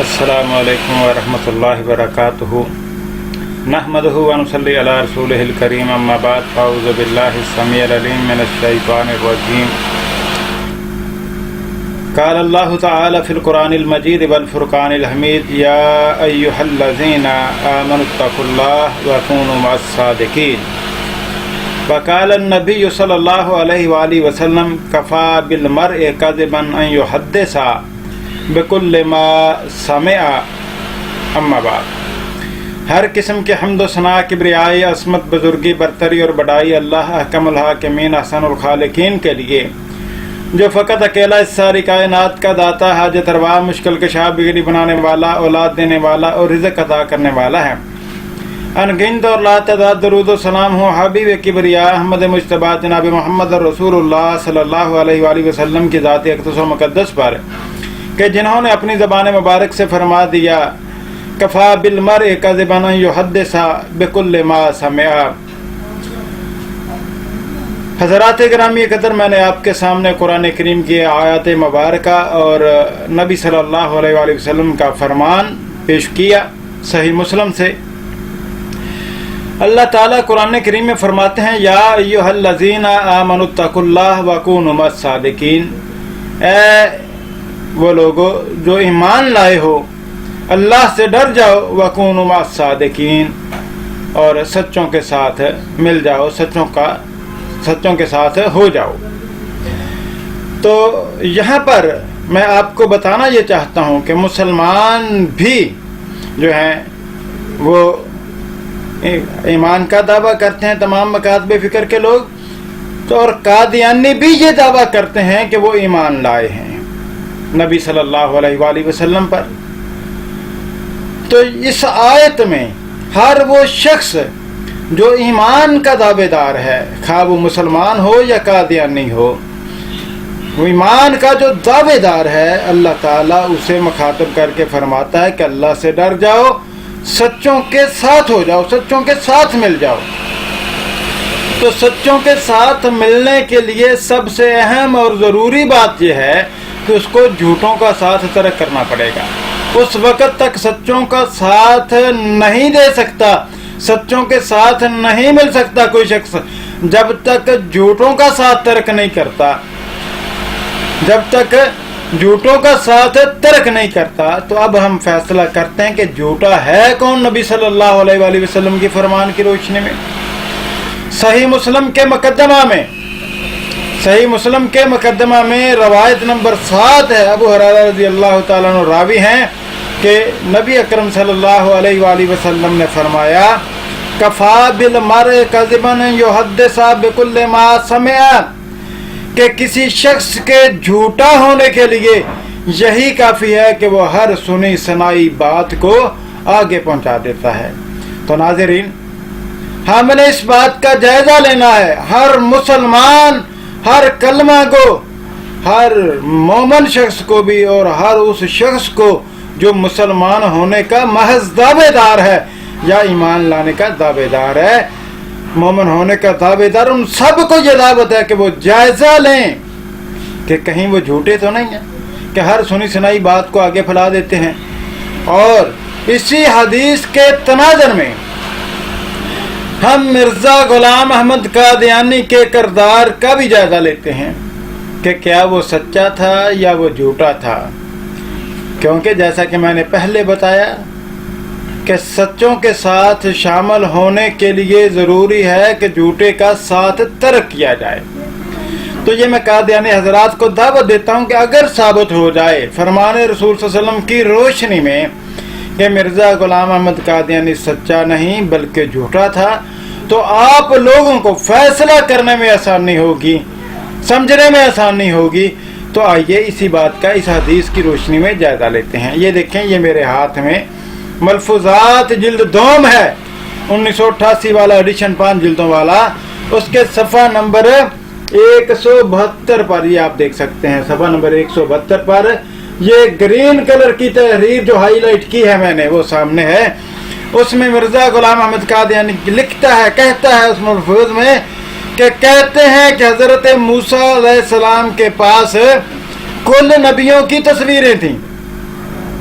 السلام علیکم ورحمۃ اللہ وبرکاتہ نحمدہ ونصلی علی رسولہ الکریم اما بعد فاعوذ باللہ السمیع العلیم من الشیطان الرجیم قال اللہ تعالی فی القرآن المجید والفرقان الحمید یا ایہا الذین آمنوا اتقوا اللہ وکونوا مع الصادقین وقال النبی صلی اللہ علیہ وآلہ وسلم کفا بالمرء کذبا ان یحدث بکل ما سمع اما بعد۔ ہر قسم کے حمد و ثنا، کبریائی، عظمت، بزرگی، برتری اور بڑائی اللہ احکم الحاکمین احسن الخالقین کے لیے، جو فقط اکیلا اس ساری کائنات کا داتا، حاجت روا، مشکل کشا، بگڑی بنانے والا، اولاد دینے والا اور رزق عطا کرنے والا ہے۔ انگنت اور لا تعداد درود و سلام ہو حبیب کبریا احمد مجتبی جناب محمد رسول اللہ صلی اللہ علیہ وآلہ وسلم کی ذات اقدس و مقدس پر، کہ جنہوں نے اپنی زبان مبارک سے فرما دیا کفا بالمرء کذبا ان یحدث بکل ما سمع۔ حضرات گرامی قدر، میں نے آپ کے سامنے قرآن کریم کی آیات مبارکہ اور نبی صلی اللہ علیہ وآلہ وسلم کا فرمان پیش کیا صحیح مسلم سے۔ اللہ تعالیٰ قرآن کریم میں فرماتے ہیں یا ایھا الذین آمنوا اتقوا اللہ وکونوا مع الصادقین، اے وہ لوگوں جو ایمان لائے ہو، اللہ سے ڈر جاؤ، وکونوا مع الصادقین، اور سچوں کے ساتھ مل جاؤ، سچوں کے ساتھ ہو جاؤ۔ تو یہاں پر میں آپ کو بتانا یہ چاہتا ہوں کہ مسلمان بھی جو ہیں وہ ایمان کا دعویٰ کرتے ہیں، تمام مکاتب فکر کے لوگ تو، اور قادیانی بھی یہ دعویٰ کرتے ہیں کہ وہ ایمان لائے ہیں نبی صلی اللہ علیہ وآلہ وسلم پر۔ تو اس آیت میں ہر وہ شخص جو ایمان کا دعوے دار ہے، خواہ وہ مسلمان ہو یا قادیانی ہو، وہ ایمان کا جو دعوے دار ہے، اللہ تعالیٰ اسے مخاطب کر کے فرماتا ہے کہ اللہ سے ڈر جاؤ، سچوں کے ساتھ ہو جاؤ، سچوں کے ساتھ مل جاؤ۔ تو سچوں کے ساتھ ملنے کے لیے سب سے اہم اور ضروری بات یہ ہے کہ اس کو جھوٹوں کا ساتھ ترک کرنا پڑے گا۔ اس وقت تک سچوں کا ساتھ نہیں دے سکتا، سچوں کے ساتھ نہیں مل سکتا کوئی شخص جب تک جھوٹوں کا ساتھ ترک نہیں کرتا، جب تک جھوٹوں کا ساتھ ترک نہیں کرتا۔ تو اب ہم فیصلہ کرتے ہیں کہ جھوٹا ہے کون نبی صلی اللہ علیہ وآلہ وسلم کی فرمان کی روشنی میں۔ صحیح مسلم کے مقدمہ میں روایت نمبر 7 ہے، ابو ہریرہ رضی اللہ تعالیٰ عنہ راوی ہیں کہ نبی اکرم صلی اللہ علیہ وآلہ وسلم نے فرمایا کفا بالمرء کذبا ان یحدث بکل ما سمع، کہ کسی شخص کے جھوٹا ہونے کے لیے یہی کافی ہے کہ وہ ہر سنی سنائی بات کو آگے پہنچا دیتا ہے۔ تو ناظرین، ہم نے اس بات کا جائزہ لینا ہے، ہر مسلمان، ہر کلمہ کو، ہر مومن شخص کو بھی، اور ہر اس شخص کو جو مسلمان ہونے کا محض دعوے دار ہے یا ایمان لانے کا دعوے دار ہے، مومن ہونے کا دعوے دار، ان سب کو یہ دعوت ہے کہ وہ جائزہ لیں کہ کہیں وہ جھوٹے تو نہیں ہیں کہ ہر سنی سنائی بات کو آگے پھیلا دیتے ہیں۔ اور اسی حدیث کے تناظر میں ہم مرزا غلام احمد قادیانی کے کردار کا بھی جائزہ لیتے ہیں کہ کیا وہ سچا تھا یا وہ جھوٹا تھا، کیونکہ جیسا کہ میں نے پہلے بتایا کہ سچوں کے ساتھ شامل ہونے کے لیے ضروری ہے کہ جھوٹے کا ساتھ ترک کیا جائے۔ تو یہ میں قادیانی حضرات کو دعوت دیتا ہوں کہ اگر ثابت ہو جائے فرمان رسول صلی اللہ علیہ وسلم کی روشنی میں کہ مرزا غلام احمد قادیانی سچا نہیں بلکہ جھوٹا تھا، تو آپ لوگوں کو فیصلہ کرنے میں آسانی ہوگی، سمجھنے میں آسانی ہوگی۔ تو آئیے اسی بات کا اس حدیث کی روشنی میں جائزہ لیتے ہیں۔ یہ دیکھیں، یہ میرے ہاتھ میں ملفوظات جلد دوم ہے، 1988 والا ایڈیشن، 5 جلدوں والا، اس کے صفحہ نمبر 172 پر، یہ آپ دیکھ سکتے ہیں صفحہ نمبر 172 پر، یہ گرین کلر کی تحریر جو ہائی لائٹ کی ہے میں نے وہ سامنے ہے۔ اس میں مرزا غلام احمد قادیانی لکھتا ہے، کہتا ہے اس ملفوظ میں کہ کہتے ہیں کہ حضرت موسیٰ علیہ السلام کے پاس کل نبیوں کی تصویریں تھیں،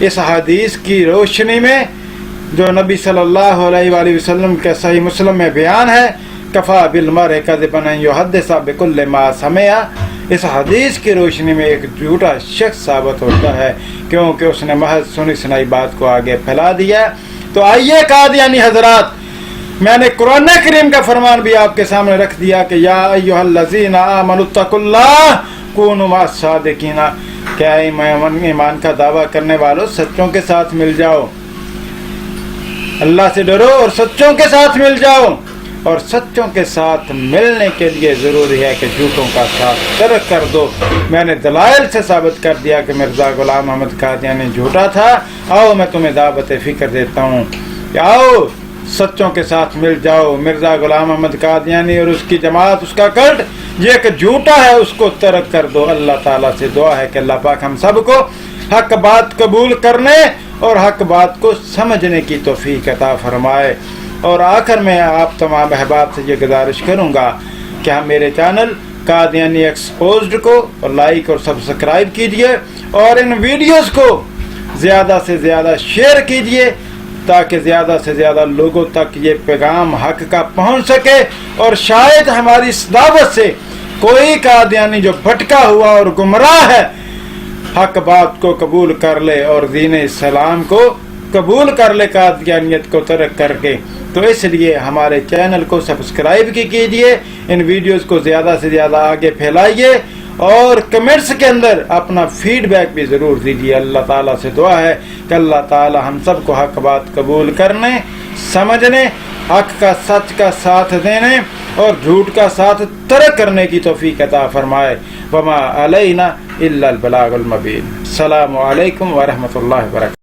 اس حدیث کی روشنی میں جو نبی صلی اللہ علیہ وآلہ وسلم کے صحیح مسلم میں بیان ہے، کفا بالمرء کذبا ان یحدث بکل ما سمع، اس حدیث کی روشنی میں ایک جھوٹا شخص ثابت ہوتا ہے کیونکہ اس نے محض سنی سنائی بات کو آگے پھیلا دیا۔ تو آئیے قادیانی حضرات، میں نے قرآن کریم کا فرمان بھی آپ کے سامنے رکھ دیا کہ یا ایھا الذین آمنوا اتقوا اللہ کونوا مع الصادقین، کیا ایمان کا دعویٰ کرنے والوں سچوں کے ساتھ مل جاؤ، اللہ سے ڈرو اور سچوں کے ساتھ مل جاؤ۔ اور سچوں کے ساتھ ملنے کے لیے ضروری ہے کہ جھوٹوں کا ساتھ ترک کر دو۔ میں نے دلائل سے ثابت کر دیا کہ مرزا غلام احمد قادیانی جھوٹا تھا۔ آؤ میں تمہیں دعوت فکر دیتا ہوں کہ آؤ سچوں کے ساتھ مل جاؤ۔ مرزا غلام احمد قادیانی اور اس کی جماعت، اس کا کلٹ یہ کہ جھوٹا ہے، اس کو ترک کر دو۔ اللہ تعالیٰ سے دعا ہے کہ اللہ پاک ہم سب کو حق بات قبول کرنے اور حق بات کو سمجھنے کی توفیق عطا فرمائے۔ اور آخر میں آپ تمام احباب سے یہ گزارش کروں گا کہ ہم میرے چینل قادیانی ایکسپوزڈ کو اور لائک اور سبسکرائب کیجئے اور ان ویڈیوز کو زیادہ سے زیادہ شیئر کیجئے تاکہ زیادہ سے زیادہ لوگوں تک یہ پیغام حق کا پہنچ سکے، اور شاید ہماری اس دعوت سے کوئی قادیانی جو بھٹکا ہوا اور گمراہ ہے حق بات کو قبول کر لے اور دین اسلام کو قبول کر لے، قادیانیت کو ترک کر کے۔ تو اس لیے ہمارے چینل کو سبسکرائب کیجئے، ان ویڈیوز کو زیادہ سے زیادہ آگے پھیلائیے اور کمنٹس کے اندر اپنا فیڈ بیک بھی ضرور دیجیے۔ اللہ تعالیٰ سے دعا ہے کہ اللہ تعالیٰ ہم سب کو حق بات قبول کرنے، سمجھنے، حق کا سچ کا ساتھ دینے اور جھوٹ کا ساتھ ترک کرنے کی توفیق عطا فرمائے۔ وما علینا الا البلاغ المبین۔ السلام علیکم ورحمۃ اللہ وبرکاتہ۔